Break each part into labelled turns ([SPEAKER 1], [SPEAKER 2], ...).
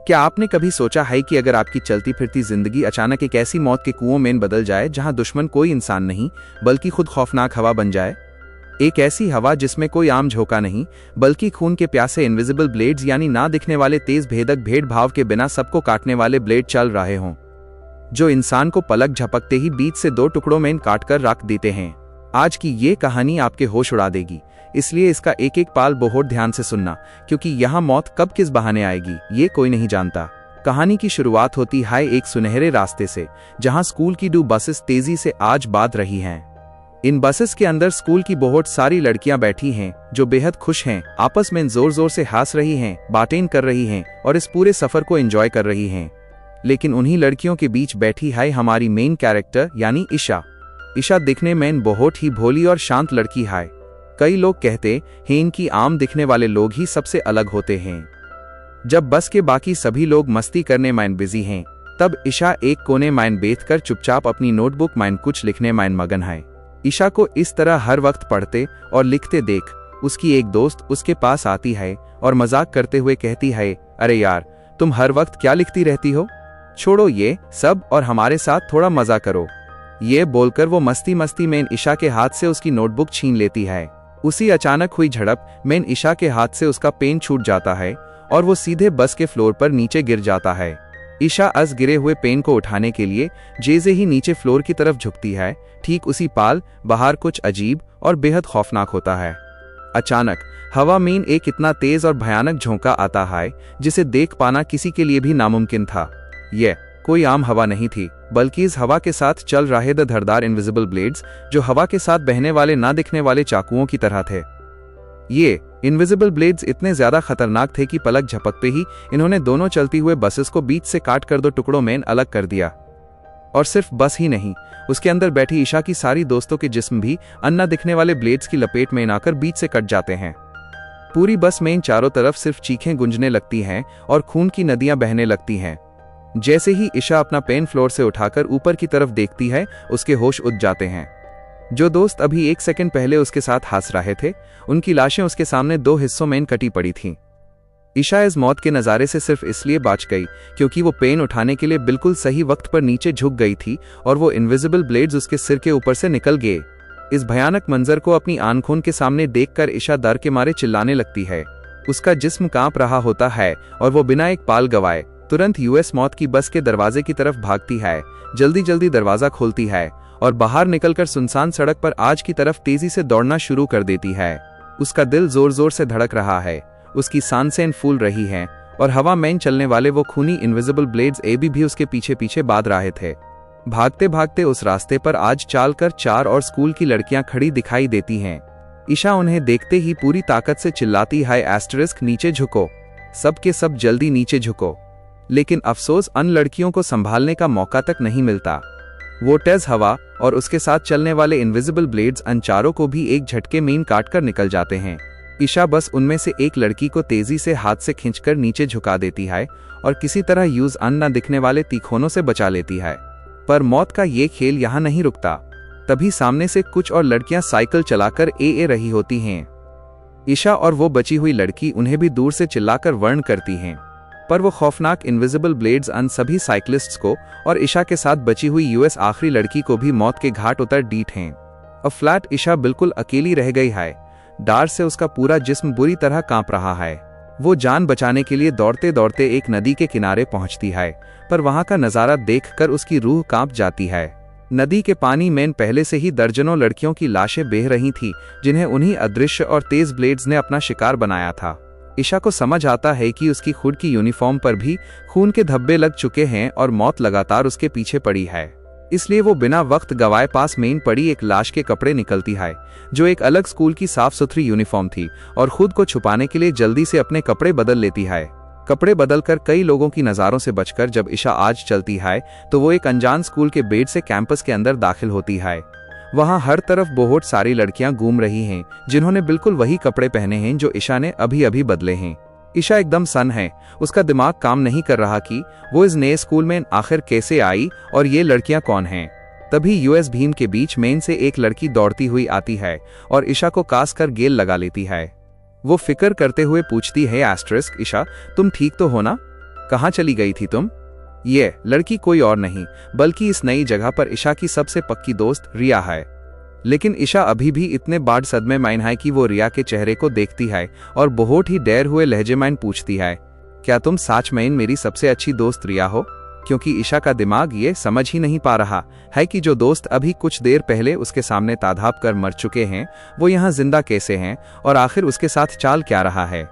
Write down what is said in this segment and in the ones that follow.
[SPEAKER 1] क्या आपने कभी सोचा है कि अगर आपकी चलती फिरती जिंदगी अचानक एक ऐसी मौत के कुओं में बदल जाए जहां दुश्मन कोई इंसान नहीं बल्कि खुद खौफनाक हवा बन जाए। एक ऐसी हवा जिसमें कोई आम झोंका नहीं बल्कि खून के प्यासे इनविजिबल ब्लेड्स यानी ना दिखने वाले तेज भेदक भेदभाव के बिना सबको काटने वाले ब्लेड चल रहे हों, जो इंसान को पलक झपकते ही बीच से 2 टुकड़ों में काटकर रख देते हैं। आज की ये कहानी आपके होश उड़ा देगी, इसलिए इसका एक एक पाल बहुत ध्यान से सुनना, क्योंकि यहाँ मौत कब किस बहाने आएगी ये कोई नहीं जानता। कहानी की शुरुआत होती है एक सुनहरे रास्ते से, जहाँ स्कूल की 2 बसेस तेजी से आज बात रही हैं। इन बसेस के अंदर स्कूल की बहुत सारी लड़कियां बैठी हैं जो बेहद खुश हैं, आपस में जोर जोर से हंस रही हैं, बातें कर रही हैं और इस पूरे सफर को एंजॉय कर रही हैं। लेकिन उन्हीं लड़कियों के बीच बैठी है हमारी मेन कैरेक्टर यानी ईशा। ईशा दिखने में बहुत ही भोली और शांत लड़की है। कई लोग कहते हैं इनकी आम दिखने वाले लोग ही सबसे अलग होते हैं। जब बस के बाकी सभी लोग मस्ती करने में बिजी हैं, तब ईशा एक कोने में बैठकर चुपचाप अपनी नोटबुक में कुछ लिखने में मगन है। ईशा को इस तरह हर वक्त पढ़ते और लिखते देख उसकी एक दोस्त उसके पास आती है और मजाक करते हुए कहती है, अरे यार, तुम हर वक्त क्या लिखती रहती हो, छोड़ो ये सब और हमारे साथ थोड़ा मजा करो। ये बोलकर वो मस्ती मस्ती में ईशा के हाथ से उसकी नोटबुक छीन लेती है। उसी अचानक हुई झड़प में ईशा के हाथ से उसका पेन छूट जाता है और वो सीधे बस के फ्लोर पर नीचे गिर जाता है। ईशा अस गिरे हुए पेन को उठाने के लिए जैसे ही नीचे फ्लोर की तरफ झुकती है, ठीक उसी पाल बाहर कुछ अजीब और बेहद खौफनाक होता है। अचानक हवा में एक इतना तेज और भयानक झोंका आता है जिसे देख पाना किसी के लिए भी नामुमकिन था। यह कोई आम हवा नहीं थी, बल्कि इस हवा के साथ चल रहे धारदार इनविजिबल ब्लेड्स, जो हवा के साथ बहने वाले ना दिखने वाले चाकुओं की तरह थे। ये इनविजिबल ब्लेड्स इतने ज्यादा खतरनाक थे कि पलक झपकते ही इन्होंने दोनों चलती हुए बसेस को बीच से काट कर 2 टुकड़ों में अलग कर दिया। और सिर्फ बस ही नहीं, उसके अंदर बैठी ईशा की सारी दोस्तों के जिस्म भी अन्ना दिखने वाले ब्लेड्स की लपेट में आकर बीच से कट जाते हैं। पूरी बस में चारों तरफ सिर्फ चीखें गूंजने लगती हैं और खून की नदियां बहने लगती हैं। जैसे ही ईशा अपना पेन फ्लोर से उठाकर ऊपर की तरफ देखती है, उसके होश उड़ जाते हैं। जो दोस्त अभी 1 सेकंड पहले उसके साथ हंस रहे थे, उनकी लाशें उसके सामने 2 हिस्सों में कटी पड़ी थीं। ईशा इस मौत के नज़ारे से सिर्फ इसलिए बच गई क्योंकि वो पेन उठाने के लिए बिल्कुल सही वक्त पर नीचे झुक गई थी और वो इनविजिबल ब्लेड्स उसके सिर के ऊपर से निकल गए। इस भयानक मंजर को अपनी आंखों के सामने देखकर ईशा डर के मारे चिल्लाने लगती है। उसका जिस्म कांप रहा होता है और वो बिना एक पाल गवाए तुरंत यूएस मौत की बस के दरवाजे की तरफ भागती है। जल्दी जल्दी दरवाजा खोलती है और बाहर निकलकर सुनसान सड़क पर आज की तरफ तेजी से दौड़ना शुरू कर देती है। उसका दिल जोर जोर से धड़क रहा है, उसकी सांसें फूल रही हैं और हवा में चलने वाले वो खूनी इनविजिबल ब्लेड्स भी उसके पीछे पीछे बाध रहे थे। भागते भागते उस रास्ते पर आज चालकर 4 और स्कूल की लड़कियां खड़ी दिखाई देती हैं। ईशा उन्हें देखते ही पूरी ताकत से चिल्लाती है, एस्टरिस्क नीचे झुको, सब के सब जल्दी नीचे झुको। लेकिन अफसोस अन लड़कियों को संभालने का मौका तक नहीं मिलता। वो तेज हवा और उसके साथ चलने वाले इनविजिबल ब्लेड्स अन चारों को भी एक झटके में काटकर निकल जाते हैं। ईशा बस उनमें से एक लड़की को तेजी से हाथ से खींचकर नीचे झुका देती है और किसी तरह यूज अन न दिखने वाले तीखोनों से बचा लेती है। पर मौत का ये खेल यहाँ नहीं रुकता। तभी सामने से कुछ और लड़कियां साइकिल चलाकर ए रही होती हैं। ईशा और वो बची हुई लड़की उन्हें भी दूर से चिल्लाकर वार्न करती हैं, पर वो खौफनाक इनविजिबल ब्लेड्स अन सभी साइकिलिस्ट्स को और ईशा के साथ बची हुई यूएस आखिरी लड़की को भी मौत के घाट उतर डीट हैं। अब फ्लैट ईशा बिल्कुल अकेली रह गई है। डर से उसका पूरा जिस्म बुरी तरह कांप रहा है। वो जान बचाने के लिए दौड़ते दौड़ते एक नदी के किनारे पहुंचती है, पर वहां का नजारा देखकर उसकी रूह कांप जाती है। नदी के पानी में पहले से ही दर्जनों लड़कियों की लाशें बह रही थी, जिन्हें उन्हीं अदृश्य और तेज ब्लेड्स ने अपना शिकार बनाया था। ईशा को समझ आता है कि उसकी खुद की यूनिफॉर्म पर भी खून के धब्बे लग चुके हैं और मौत लगातार उसके पीछे पड़ी है। इसलिए वो बिना वक्त गवाए पास में पड़ी एक लाश के कपड़े निकलती है, जो एक अलग स्कूल की साफ सुथरी यूनिफॉर्म थी, और खुद को छुपाने के लिए जल्दी से अपने कपड़े बदल लेती है। कपड़े बदलकर कई लोगों की नज़रों से बचकर जब ईशा आज चलती है, तो वो एक अनजान स्कूल के बेड से कैंपस के अंदर दाखिल होती है। वहां हर तरफ बहुत सारी लड़कियां घूम रही हैं, जिन्होंने बिल्कुल वही कपड़े पहने हैं जो ईशा ने अभी अभी बदले हैं। ईशा एकदम सन है, उसका दिमाग काम नहीं कर रहा कि वो इस नए स्कूल में आखिर कैसे आई और ये लड़कियां कौन हैं। तभी यूएस भीम के बीच में से एक लड़की दौड़ती हुई आती है और ईशा को कास कर गेल लगा लेती है। वो फिक्र करते हुए पूछती है, एस्टरिस्क ईशा, तुम ठीक तो हो ना? कहाँ चली गई थी तुम? ये लड़की कोई और नहीं बल्कि इस नई जगह पर ईशा की सबसे पक्की दोस्त रिया है। लेकिन ईशा अभी भी इतने बाढ़ सदमे में है कि वो रिया के चेहरे को देखती है और बहुत ही डर हुए लहजे में पूछती है, क्या तुम सच में मेरी सबसे अच्छी दोस्त रिया हो? क्योंकि ईशा का दिमाग ये समझ ही नहीं पा रहा है कि जो दोस्त अभी कुछ देर पहले उसके सामने तादाब कर मर चुके हैं वो यहाँ जिंदा कैसे हैं और आखिर उसके साथ चाल क्या रहा है।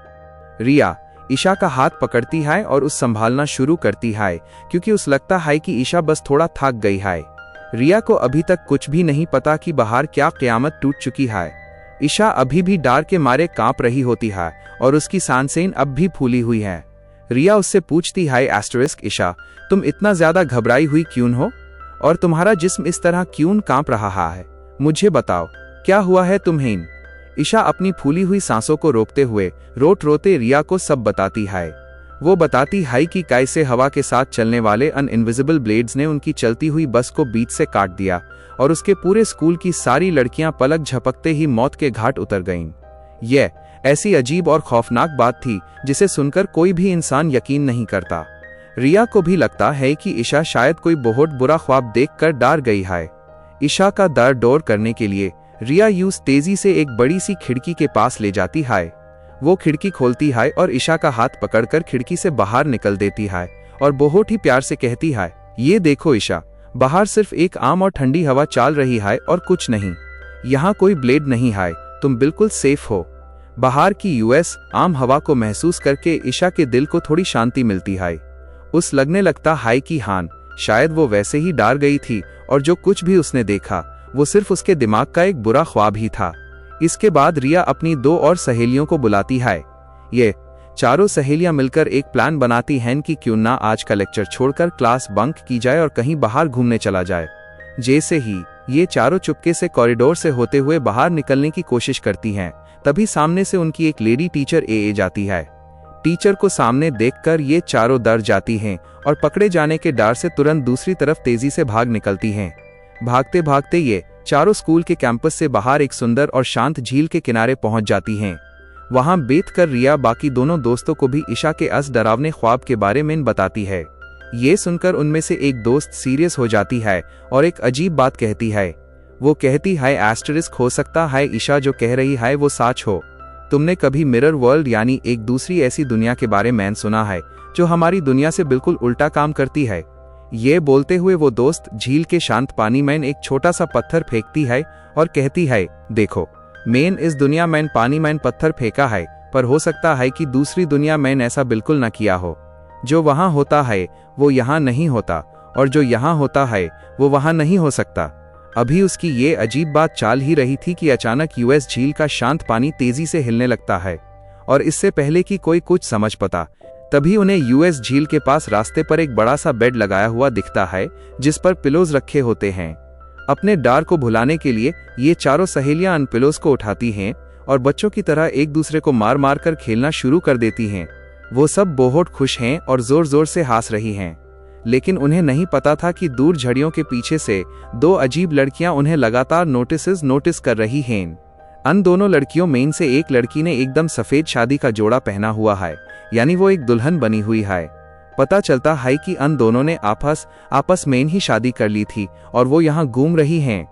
[SPEAKER 1] रिया ईशा का हाथ पकड़ती है और उस संभालना शुरू करती है क्योंकि उस लगता है कि ईशा बस थोड़ा थक गई है। रिया को अभी तक कुछ भी नहीं पता कि बाहर क्या क़यामत टूट चुकी है। ईशा अभी भी डर के मारे कांप रही होती है और उसकी सांसें अब भी फूली हुई है। रिया उससे पूछती है, ईशा तुम इतना ज्यादा घबराई हुई क्यों हो और तुम्हारा जिस्म इस तरह क्यों कांप रहा है? मुझे बताओ क्या हुआ है तुम्हें? ईशा अपनी फूली हुई सांसों को रोकते हुए रोते रिया को सब बताती है। वो बताती है कि कैसे हवा के साथ चलने वाले इनविजिबल ब्लेड्स ने उनकी चलती हुई बस को बीच से काट दिया और उसके पूरे स्कूल की सारी लड़कियां पलक झपकते ही मौत के घाट उतर गईं। यह ऐसी अजीब और खौफनाक बात थी जिसे सुनकर कोई भी इंसान यकीन नहीं करता। रिया को भी लगता है कि ईशा शायद कोई बहुत बुरा ख्वाब देखकर डर गई है। ईशा का डर दूर करने के लिए रिया यूं तेजी से एक बड़ी सी खिड़की के पास ले जाती है। वो खिड़की खोलती है और ईशा का हाथ पकड़कर खिड़की से बाहर निकल देती है और बहुत ही प्यार से कहती है, ये देखो ईशा, बाहर सिर्फ एक आम और ठंडी हवा चल रही है और कुछ नहीं। यहाँ कोई ब्लेड नहीं है, तुम बिल्कुल सेफ हो। बाहर की यूएस आम हवा को महसूस करके ईशा के दिल को थोड़ी शांति मिलती है। उस लगने लगता है कि हां, शायद वो वैसे ही डर गई थी और जो कुछ भी उसने देखा वो सिर्फ उसके दिमाग का एक बुरा ख्वाब ही था। इसके बाद रिया अपनी 2 और सहेलियों को बुलाती है। ये चारों सहेलियां मिलकर एक प्लान बनाती हैं कि क्यों ना आज का लेक्चर छोड़कर क्लास बंक की जाए और कहीं बाहर घूमने चला जाए। जैसे ही ये चारों चुपके से कॉरिडोर से होते हुए बाहर निकलने की कोशिश करती हैं, तभी सामने से उनकी एक लेडी टीचर ए जाती है। टीचर को सामने देखकर ये चारों डर जाती हैं और पकड़े जाने के डर से तुरंत दूसरी तरफ तेजी से भाग निकलती हैं। भागते भागते ये चारों स्कूल के कैंपस से बाहर एक सुंदर और शांत झील के किनारे पहुंच जाती हैं। वहां बैठकर रिया बाकी दोनों दोस्तों को भी ईशा के अस डरावने ख्वाब के बारे में बताती है। ये सुनकर उनमें से एक दोस्त सीरियस हो जाती है और एक अजीब बात कहती है। वो कहती है, हो सकता है ईशा जो कह रही है वो सच हो। तुमने कभी मिरर वर्ल्ड यानी एक दूसरी ऐसी दुनिया के बारे में सुना है जो हमारी दुनिया से बिल्कुल उल्टा काम करती है? ये बोलते हुए वो दोस्त झील के शांत पानी में एक छोटा सा पत्थर फेंकती है और कहती है, देखो, मैंने इस दुनिया में पानी में पत्थर फेंका है, पर हो सकता है कि दूसरी दुनिया में ऐसा बिल्कुल न किया हो। जो वहां होता है वो यहाँ नहीं होता और जो यहाँ होता है वो वहां नहीं हो सकता। अभी उसकी ये अजीब बात चल ही रही थी कि अचानक यूएस झील का शांत पानी तेजी से हिलने लगता है और इससे पहले कि कोई कुछ समझ पाता, तभी उन्हें यूएस झील के पास रास्ते पर एक बड़ा सा बेड लगाया हुआ दिखता है जिस पर पिलोज रखे होते हैं। अपने डर को भुलाने के लिए ये चारों सहेलियां उन पिलोज को उठाती हैं और बच्चों की तरह एक दूसरे को मार मार कर खेलना शुरू कर देती हैं। वो सब बहुत खुश हैं और जोर जोर से हंस रही हैं, लेकिन उन्हें नहीं पता था कि दूर झड़ियों के पीछे से 2 अजीब लड़कियां उन्हें लगातार नोटिस कर रही हैं। उन दोनों लड़कियों में से एक लड़की ने एकदम सफेद शादी का जोड़ा पहना हुआ है, यानी वो एक दुल्हन बनी हुई है। पता चलता है कि उन दोनों ने आपस में ही शादी कर ली थी और वो यहाँ घूम रही हैं।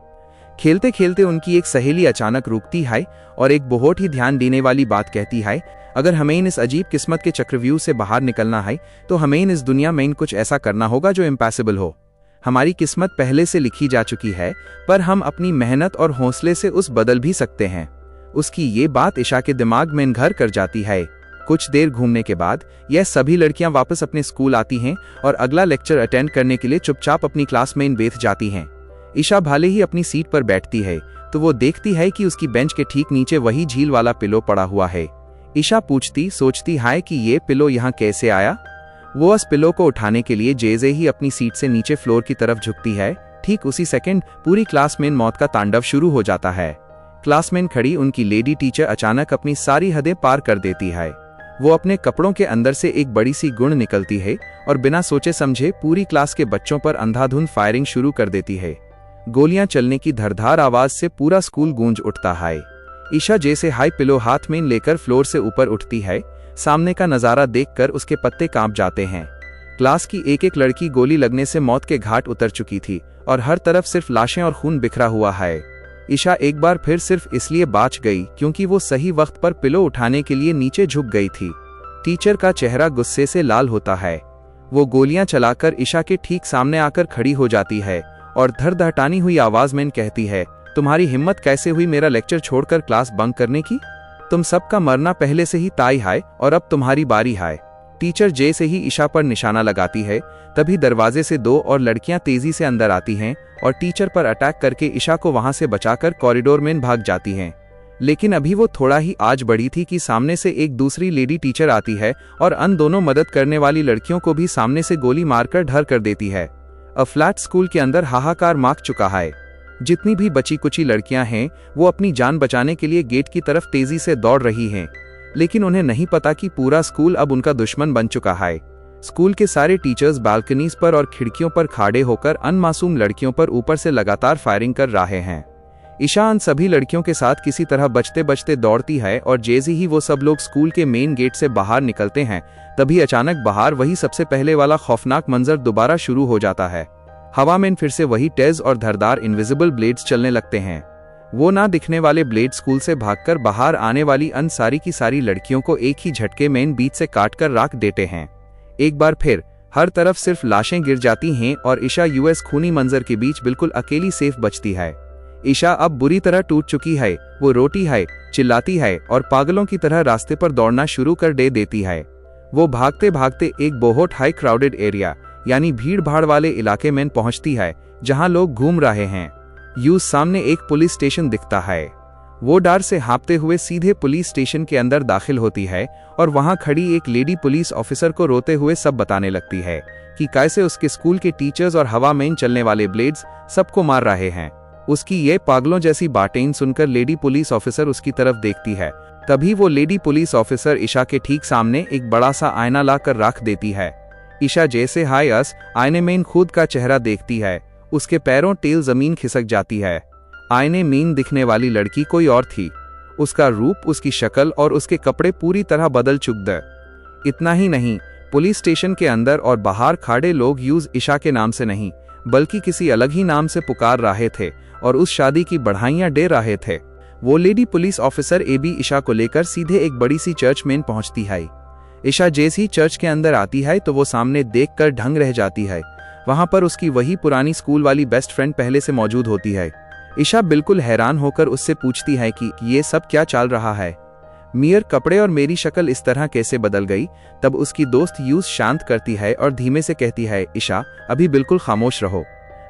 [SPEAKER 1] खेलते खेलते उनकी एक सहेली अचानक रुकती है और एक बहुत ही ध्यान देने वाली बात कहती है, अगर हमें इस अजीब किस्मत के चक्रव्यूह से बाहर निकलना है तो हमें इस दुनिया में कुछ ऐसा करना होगा जो इम्पॉसिबल हो। हमारी किस्मत पहले से लिखी जा चुकी है, पर हम अपनी मेहनत और हौसले से उस बदल भी सकते हैं। उसकी ये बात ईशा के दिमाग में घर कर जाती है। कुछ देर घूमने के बाद यह सभी लड़कियां वापस अपने स्कूल आती हैं और अगला लेक्चर अटेंड करने के लिए चुपचाप अपनी क्लास में बैठ जाती हैं। ईशा भाले ही अपनी सीट पर बैठती है तो वो देखती है कि उसकी बेंच के ठीक नीचे वही झील वाला पिलो पड़ा हुआ है। ईशा सोचती है कि ये पिलो यहाँ कैसे आया। वो उस पिलो को उठाने के लिए जैसे ही अपनी सीट से नीचे फ्लोर की तरफ झुकती है, ठीक उसी सेकंड पूरी क्लास में मौत का तांडव शुरू हो जाता है। क्लास में खड़ी उनकी लेडी टीचर अचानक अपनी सारी हदें पार कर देती है। वो अपने कपड़ों के अंदर से एक बड़ी सी गुण निकलती है और बिना सोचे समझे पूरी क्लास के बच्चों पर अंधाधुंध फायरिंग शुरू कर देती है। गोलियां चलने की धड़धार आवाज से पूरा स्कूल गूंज उठता है। ईशा जैसे हाई पिलो हाथ में लेकर फ्लोर से ऊपर उठती है, सामने का नज़ारा देखकर उसके पत्ते कांप जाते हैं। क्लास की एक एक लड़की गोली लगने से मौत के घाट उतर चुकी थी और हर तरफ सिर्फ लाशें और खून बिखरा हुआ है। ईशा एक बार फिर सिर्फ इसलिए बच गई क्योंकि वो सही वक्त पर पिलो उठाने के लिए नीचे झुक गई थी। टीचर का चेहरा गुस्से से लाल होता है। वो गोलियां चलाकर ईशा के ठीक सामने आकर खड़ी हो जाती है और धड़धड़ाती हुई आवाज में कहती है, तुम्हारी हिम्मत कैसे हुई मेरा लेक्चर छोड़कर क्लास बंक करने की? तुम सबका मरना पहले से ही तय है और अब तुम्हारी बारी है। टीचर जैसे ही ईशा पर निशाना लगाती है तभी दरवाजे से दो और लड़कियां तेजी से अंदर आती हैं और टीचर पर अटैक करके ईशा को वहां से बचाकर कॉरिडोर में भाग जाती हैं। लेकिन अभी वो थोड़ा ही आगे बढ़ी थी कि सामने से एक दूसरी लेडी टीचर आती है और अन दोनों मदद करने वाली लड़कियों को भी सामने से गोली मारकर ढर कर देती है। फ्लैट स्कूल के अंदर हाहाकार मच चुका है। जितनी भी बची कुची लड़कियां हैं वो अपनी जान बचाने के लिए गेट की तरफ तेजी से दौड़ रही हैं, लेकिन उन्हें नहीं पता कि पूरा स्कूल अब उनका दुश्मन बन चुका है। स्कूल के सारे टीचर्स बालकनीज पर और खिड़कियों पर खड़े होकर अनमासूम लड़कियों पर ऊपर से लगातार फायरिंग कर रहे हैं। ईशा उन सभी लड़कियों के साथ किसी तरह बचते बचते दौड़ती है और जैसे ही वो सब लोग स्कूल के मेन गेट से बाहर निकलते हैं तभी अचानक बाहर वही सबसे पहले वाला खौफनाक मंजर दोबारा शुरू हो जाता है। हवा में फिर से वही तेज और धारदार इनविजिबल ब्लेड्स चलने लगते हैं। वो ना दिखने वाले ब्लेड स्कूल से भागकर बाहर आने वाली अन सारी की सारी लड़कियों को एक ही झटके में बीच से काटकर राख देते हैं। एक बार फिर हर तरफ सिर्फ लाशें गिर जाती हैं और ईशा यूएस खूनी मंजर के बीच बिल्कुल अकेली सेफ बचती है। ईशा अब बुरी तरह टूट चुकी है। वो रोती है, चिल्लाती है और पागलों की तरह रास्ते पर दौड़ना शुरू कर देती है। वो भागते भागते एक बहुत हाई क्राउडेड एरिया यानी भीड़ भाड़ वाले इलाके में पहुंचती है जहां लोग घूम रहे हैं। सामने एक पुलिस स्टेशन दिखता है। वो डर से हाँपते हुए सीधे पुलिस स्टेशन के अंदर दाखिल होती है और वहां खड़ी एक लेडी पुलिस ऑफिसर को रोते हुए सब बताने लगती है कि कैसे उसके स्कूल के टीचर्स और हवा में चलने वाले ब्लेड्स सबको मार रहे हैं। उसकी ये पागलों जैसी बातें सुनकर लेडी पुलिस ऑफिसर उसकी तरफ देखती है। तभी वो लेडी पुलिस ऑफिसर ईशा के ठीक सामने एक बड़ा सा आईना लाकर रख देती है। ईशा जैसे आईने में खुद का चेहरा देखती है, उसके पैरों टेल जमीन खिसक जाती है। आईने में दिखने वाली लड़की कोई और थी। उसका रूप, उसकी शक्ल और उसके कपड़े पूरी तरह बदल चुके थे। इतना ही नहीं, पुलिस स्टेशन के अंदर और बाहर खड़े लोग ईशा के नाम से नहीं बल्कि किसी अलग ही नाम से पुकार रहे थे और उस शादी की बढ़ाइयां दे रहे थे। वो lady police officer AB Isha को लेकर सीधे एक बड़ी सी चर्च में पहुंचती है। ईशा जैसे ही चर्च के अंदर आती है तो वो सामने देखकर ढंग रह जाती है। वहां पर उसकी वही पुरानी स्कूल वाली बेस्ट फ्रेंड पहले से मौजूद होती है। ईशा बिल्कुल हैरान होकर उससे पूछती है कि ये सब क्या चल रहा है, मेरे कपड़े और मेरी शक्ल इस तरह कैसे बदल गई। तब उसकी दोस्त यूज शांत करती है और धीमे से कहती है, ईशा अभी बिल्कुल खामोश रहो,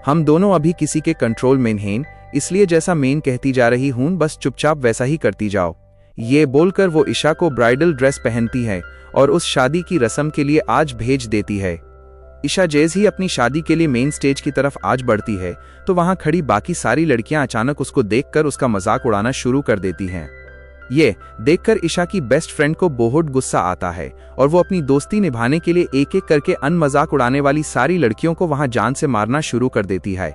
[SPEAKER 1] हम दोनों अभी किसी के कंट्रोल में हैं, इसलिए जैसा मैं कहती जा रही हूं बस चुपचाप वैसा ही करती जाओ। ये बोलकर वो ईशा को ब्राइडल ड्रेस पहनती है और उस शादी की रस्म के लिए आज भेज देती है। ईशा जैसे ही अपनी शादी के लिए मेन स्टेज की तरफ आज बढ़ती है तो वहां खड़ी बाकी सारी लड़कियां अचानक उसको देखकर उसका मजाक उड़ाना शुरू कर देती हैं। ये देखकर ईशा की बेस्ट फ्रेंड को बहुत गुस्सा आता है और वो अपनी दोस्ती निभाने के लिए एक एक करके मजाक उड़ाने वाली सारी लड़कियों को वहां जान से मारना शुरू कर देती है।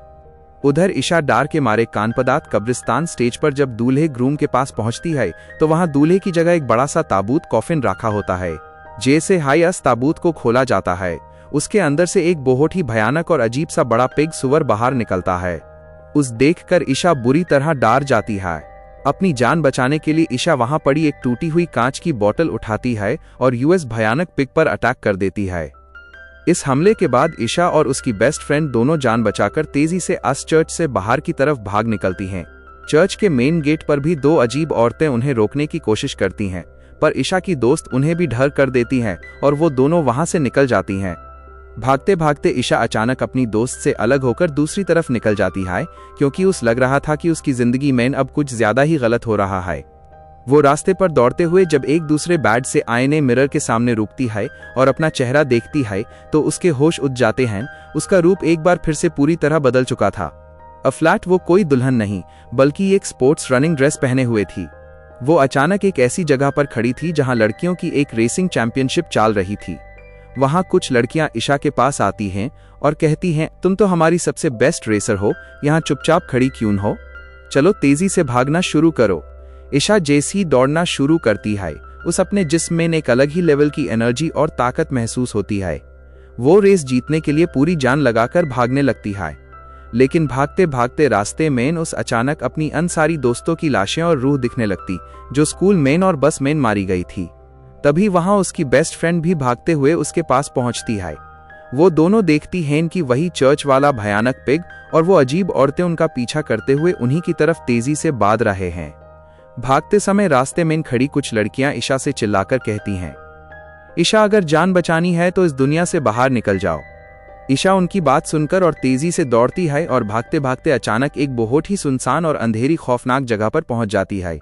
[SPEAKER 1] उधर ईशा डर के मारे कानपदात कब्रिस्तान स्टेज पर जब दूल्हे ग्रूम के पास पहुंचती है तो वहां दूल्हे की जगह एक बड़ा सा ताबूत कॉफिन रखा होता है। जैसे हाईस ताबूत को खोला जाता है, उसके अंदर से एक बहुत ही भयानक और अजीब सा बड़ा पिग सुअर बाहर निकलता है। उस देखकर ईशा बुरी तरह डर जाती है। अपनी जान बचाने के लिए ईशा वहां पड़ी एक टूटी हुई कांच की बोतल उठाती है और यूएस भयानक पिग पर अटैक कर देती है। इस हमले के बाद ईशा और उसकी बेस्ट फ्रेंड दोनों जान बचाकर तेजी से चर्च से बाहर की तरफ भाग निकलती हैं। चर्च के मेन गेट पर भी दो अजीब औरतें उन्हें रोकने की कोशिश करती हैं, पर ईशा की दोस्त उन्हें भी ढर कर देती हैं और वो दोनों वहां से निकल जाती हैं। भागते भागते ईशा अचानक अपनी दोस्त से अलग होकर दूसरी तरफ निकल जाती है क्योंकि उस लग रहा था कि उसकी जिंदगी में अब कुछ ज्यादा ही गलत हो रहा है। वो रास्ते पर दौड़ते हुए जब एक दूसरे बेड से आईने मिरर के सामने रुकती है और अपना चेहरा देखती है तो उसके होश उड़ जाते हैं। उसका रूप एक बार फिर से पूरी तरह बदल चुका था। फ्लैट वो कोई दुल्हन नहीं बल्कि एक स्पोर्ट्स रनिंग ड्रेस पहने हुए थी। वो अचानक एक ऐसी जगह पर खड़ी थी जहां लड़कियों की एक रेसिंग चैंपियनशिप चल रही थी। वहां कुछ लड़कियां ईशा के पास आती हैं और कहती हैं, तुम तो हमारी सबसे बेस्ट रेसर हो, यहाँ चुपचाप खड़ी क्यों हो, चलो तेजी से भागना शुरू करो। ईशा जैसी दौड़ना शुरू करती है, उस अपने जिस्म में एक अलग ही लेवल की एनर्जी और ताकत महसूस होती है। वो रेस जीतने के लिए पूरी जान लगाकर भागने लगती है, लेकिन भागते भागते रास्ते में उस अचानक अपनी अन सारी दोस्तों की लाशें और रूह दिखने लगती, जो स्कूल में और बस में मारी गई थी। तभी वहां उसकी बेस्ट फ्रेंड भी भागते हुए उसके पास पहुंचती है। वो दोनों देखती हैं कि वही चर्च वाला भयानक पिग और वो अजीब औरतें उनका पीछा करते हुए उन्हीं की तरफ तेजी से भाग रहे हैं। भागते समय रास्ते में खड़ी कुछ लड़कियां ईशा से चिल्लाकर कहती हैं, ईशा, अगर जान बचानी है तो इस दुनिया से बाहर निकल जाओ। ईशा उनकी बात सुनकर और तेजी से दौड़ती है और भागते भागते अचानक एक बहुत ही सुनसान और अंधेरी खौफनाक जगह पर पहुंच जाती है।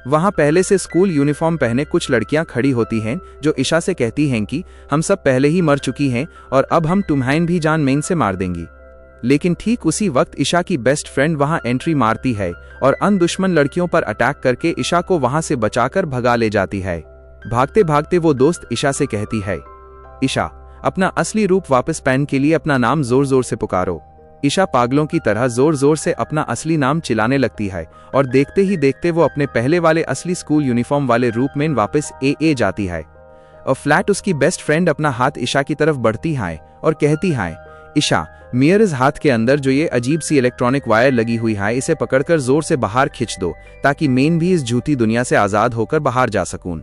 [SPEAKER 1] वहां पहले से स्कूल यूनिफॉर्म पहने कुछ लड़कियां खड़ी होती हैं, जो ईशा से कहती हैं कि हम सब पहले ही मर चुकी हैं और अब हम तुम्हारी भी जान मेन से मार देंगी। लेकिन ठीक उसी वक्त ईशा की बेस्ट फ्रेंड वहां एंट्री मारती है और अन दुश्मन लड़कियों पर अटैक करके ईशा को वहां से बचाकर भगा ले जाती है। भागते भागते वो दोस्त ईशा से कहती है, ईशा, अपना असली रूप वापस पहनने के लिए अपना नाम जोर जोर से पुकारो। ईशा पागलों की तरह जोर जोर से अपना असली नाम चिल्लाने लगती है और देखते ही देखते वो अपने पहले वाले असली स्कूल यूनिफॉर्म वाले रूप में वापस ए जाती है। और फ्लैट उसकी बेस्ट फ्रेंड अपना हाथ ईशा की तरफ बढ़ती है और कहती है, ईशा, मेरे इस हाथ के अंदर जो ये अजीब सी इलेक्ट्रॉनिक वायर लगी हुई है, इसे पकड़कर जोर से बाहर खींच दो ताकि मैं भी इस झूठी दुनिया से आजाद होकर बाहर जा सकूं।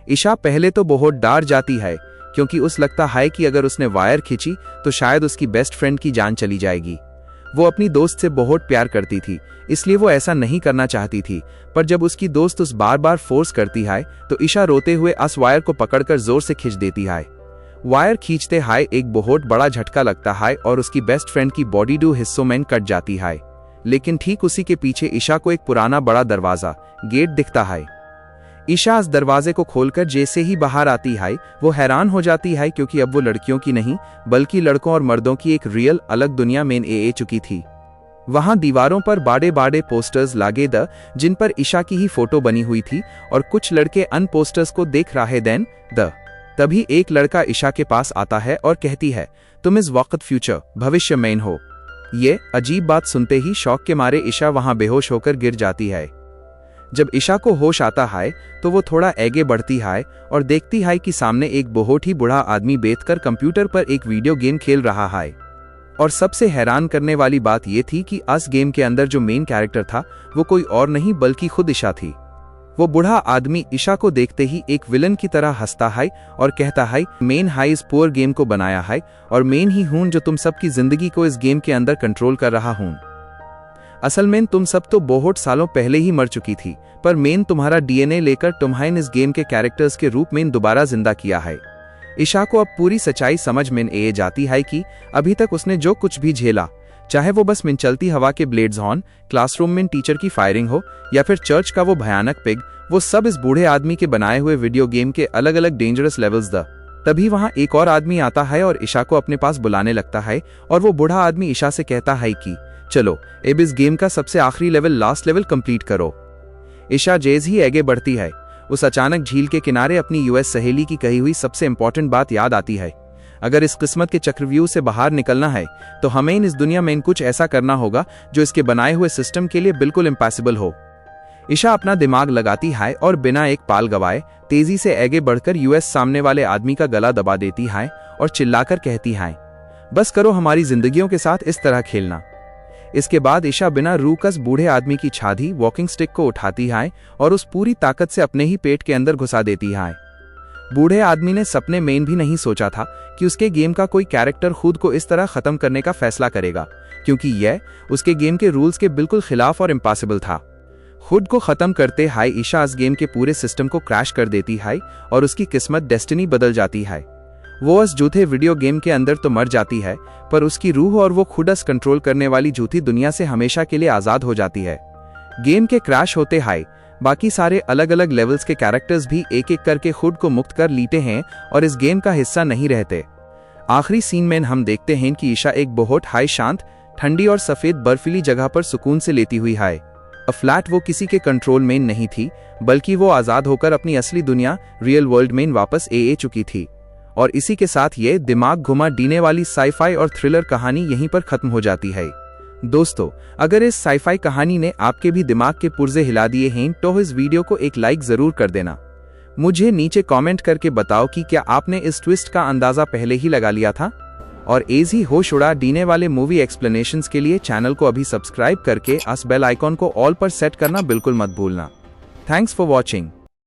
[SPEAKER 1] ईशा पहले तो बहुत डर जाती है, क्योंकि उस लगता है कि अगर उसने वायर खींची तो शायद उसकी बेस्ट फ्रेंड की जान चली जाएगी। वो अपनी दोस्त से बहुत प्यार करती थी, इसलिए वो ऐसा नहीं करना चाहती थी। पर जब उसकी दोस्त उस बार बार फोर्स करती है तो ईशा रोते हुए उस वायर को पकड़कर जोर से खींच देती है। वायर खींचते है एक बहुत बड़ा झटका लगता है और उसकी बेस्ट फ्रेंड की बॉडी 2 हिस्सों में कट जाती है। लेकिन ठीक उसी के पीछे ईशा को एक पुराना बड़ा दरवाजा गेट दिखता है। ईशा इस दरवाजे को खोलकर जैसे ही बाहर आती है, वो हैरान हो जाती है, क्योंकि अब वो लड़कियों की नहीं बल्कि लड़कों और मर्दों की एक रियल अलग दुनिया में ए चुकी थी। वहां दीवारों पर बड़े बड़े पोस्टर्स लागे द, जिन पर ईशा की ही फोटो बनी हुई थी और कुछ लड़के अन पोस्टर्स को देख रहे देन द। तभी एक लड़का ईशा के पास आता है और कहती है, तुम इस वक्त फ्यूचर भविष्य में हो। ये अजीब बात सुनते ही शौक के मारे ईशा वहां बेहोश होकर गिर जाती है। जब ईशा को होश आता है तो वो थोड़ा आगे बढ़ती है और देखती है कि सामने एक बहुत ही बूढ़ा आदमी बैठकर कंप्यूटर पर एक वीडियो गेम खेल रहा है। और सबसे हैरान करने वाली बात यह थी कि इस गेम के अंदर जो मेन कैरेक्टर था वो कोई और नहीं बल्कि खुद ईशा थी। वो बूढ़ा आदमी ईशा को देखते ही एक विलन की तरह हंसता है और कहता है, मेन हाई इस पुअर गेम को बनाया है और मेन ही हूं जो तुम सबकी जिंदगी को इस गेम के अंदर कंट्रोल कर रहा हूं। असल में तुम सब तो बहुत सालों पहले ही मर चुकी थी, पर मैं तुम्हारा डीएनए लेकर तुम्हें इस गेम के कैरेक्टर्स के रूप में दोबारा जिंदा किया है। ईशा को अब पूरी सच्चाई समझ में आ जाती है कि अभी तक उसने जो कुछ भी झेला, चाहे वो बस में चलती हवा के ब्लेड्स हॉर्न, क्लासरूम में टीचर की फायरिंग हो या फिर चर्च का वो भयानक पिग, वो सब इस बूढ़े आदमी के बनाए हुए वीडियो गेम के अलग अलग डेंजरस लेवल्स द। तभी वहां एक और आदमी आता है और ईशा को अपने पास बुलाने लगता है और वो बूढ़ा आदमी ईशा से कहता है कि चलो अब इस गेम का सबसे आखिरी लेवल, लास्ट लेवल कंप्लीट करो। ईशा जैसे ही आगे बढ़ती है, उस अचानक झील के किनारे अपनी यूएस सहेली की कही हुई सबसे इंपॉर्टेंट बात याद आती है। अगर इस किस्मत के चक्रव्यूह से बाहर निकलना है तो हमें इस दुनिया में कुछ ऐसा करना होगा जो इसके बनाए हुए सिस्टम के लिए बिल्कुल इम्पॉसिबल हो। ईशा अपना दिमाग लगाती है और बिना एक पाल गवाए तेजी से आगे बढ़कर यूएस सामने वाले आदमी का गला दबा देती है और चिल्लाकर कहती है, बस करो हमारी जिंदगियों के साथ इस तरह खेलना। इसके बाद ईशा बिना रूकस बूढ़े आदमी की छाती वॉकिंग स्टिक को उठाती है और उस पूरी ताकत से अपने ही पेट के अंदर घुसा देती है। बूढ़े आदमी ने सपने में भी नहीं सोचा था कि उसके गेम का कोई कैरेक्टर खुद को इस तरह खत्म करने का फैसला करेगा, क्योंकि यह उसके गेम के रूल्स के बिल्कुल खिलाफ और इम्पॉसिबल था। खुद को खत्म करते हाई ईशा इस गेम के पूरे सिस्टम को क्रैश कर देती है और उसकी किस्मत डेस्टिनी बदल जाती है। वो उस झूठे वीडियो गेम के अंदर तो मर जाती है, पर उसकी रूह और वो खुद अस कंट्रोल करने वाली झूठी दुनिया से हमेशा के लिए आजाद हो जाती है। गेम के क्रैश होते हाई बाकी सारे अलग अलग लेवल्स के कैरेक्टर्स भी एक एक करके खुद को मुक्त कर लेते हैं और इस गेम का हिस्सा नहीं रहते। आखिरी सीन में हम देखते हैं कि ईशा एक बहुत हाई शांत, ठंडी और सफेद बर्फीली जगह पर सुकून से लेती हुई है। फ्लैट वो किसी के कंट्रोल में नहीं थी, बल्कि वो आजाद होकर अपनी असली दुनिया रियल वर्ल्ड में वापस ए चुकी थी। और इसी के साथ ये दिमाग घुमा देने वाली साईफाई और थ्रिलर कहानी यहीं पर खत्म हो जाती है। दोस्तों, अगर इस साईफाई कहानी ने आपके भी दिमाग के पुर्जे हिला दिए हैं तो इस वीडियो को एक लाइक जरूर कर देना। मुझे नीचे कमेंट करके बताओ कि क्या आपने इस ट्विस्ट का अंदाजा पहले ही लगा लिया था। और ऐसी होश उड़ा देने वाले मूवी एक्सप्लेनेशंस के लिए चैनल को अभी सब्सक्राइब करके बेल आइकॉन को ऑल पर सेट करना बिल्कुल मत भूलना। Thanks for watching.